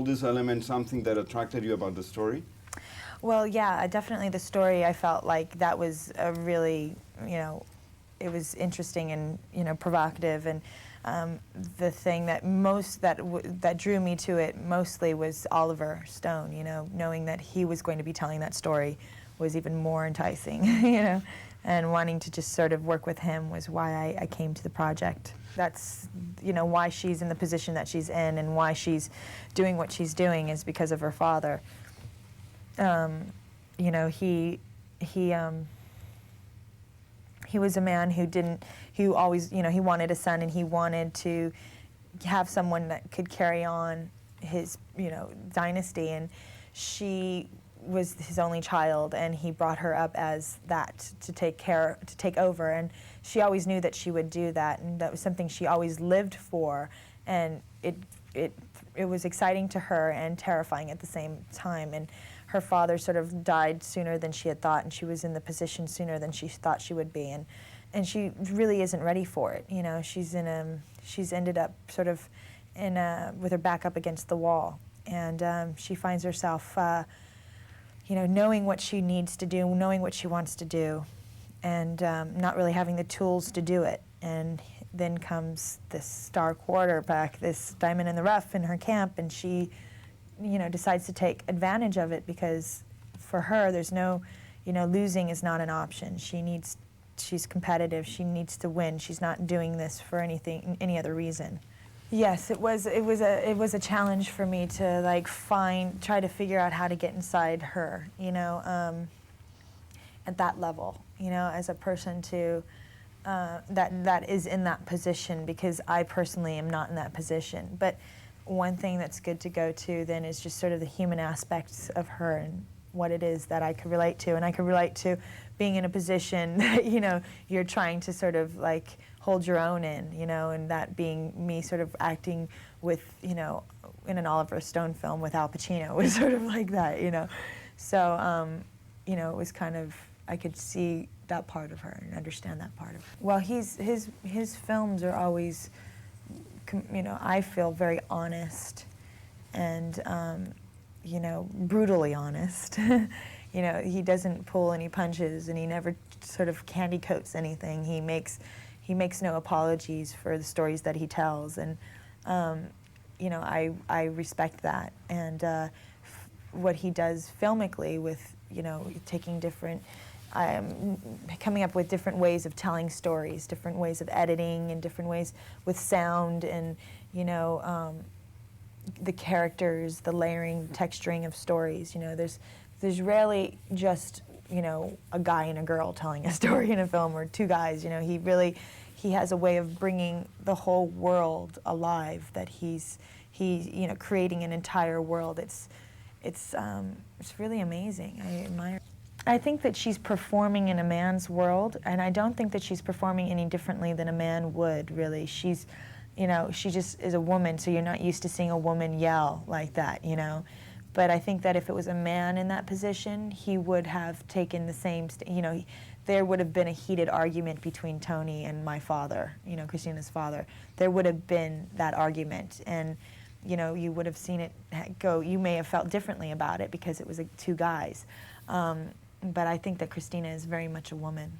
these elements something that attracted you about the story? Well, yeah, definitely the story. I felt like that was a really, it was interesting and provocative, and the thing that that drew me to it mostly was Oliver Stone. Knowing that he was going to be telling that story was even more enticing. And wanting to just sort of work with him was why I came to the project. That's why she's in the position that she's in, and why she's doing what she's doing is because of her father. He was a man who always, he wanted a son, and he wanted to have someone that could carry on his, dynasty, and she was his only child, and he brought her up as that to take over, and she always knew that she would do that, and that was something she always lived for, and it was exciting to her and terrifying at the same time. And her father sort of died sooner than she had thought, and she was in the position sooner than she thought she would be, and she really isn't ready for it. She's ended up sort of with her back up against the wall, and she finds herself knowing what she needs to do, knowing what she wants to do, and not really having the tools to do it. And then comes this star quarterback, this diamond in the rough in her camp, and she decides to take advantage of it, because for her there's no, losing is not an option. She's competitive, she needs to win. She's not doing this for any other reason. Yes, it was a challenge for me to try to figure out how to get inside her, at that level, as a person that is in that position, because I personally am not in that position. But one thing that's good to go to then is just sort of the human aspects of her and what it is that I could relate to. And I could relate to being in a position that, you're trying to sort of hold your own in, and that being me sort of acting with, in an Oliver Stone film with Al Pacino was sort of like that, So, it was kind of, I could see that part of her and understand that part of her. Well, his films are always, I feel very honest and, brutally honest. He doesn't pull any punches, and he never sort of candy coats anything. He makes no apologies for the stories that he tells, and I respect that. And what he does filmically with taking different, coming up with different ways of telling stories, different ways of editing, and different ways with sound, and the characters, the layering, texturing of stories. There's rarely just a guy and a girl telling a story in a film, or two guys. He has a way of bringing the whole world alive. That he's creating an entire world. It's really amazing. I admire. I think that she's performing in a man's world, and I don't think that she's performing any differently than a man would, really. She just is a woman, so you're not used to seeing a woman yell like that, But I think that if it was a man in that position, he would have taken the same, there would have been a heated argument between Tony and my father, Christina's father. There would have been that argument, and, you would have seen it go, you may have felt differently about it because it was two guys. But I think that Christina is very much a woman.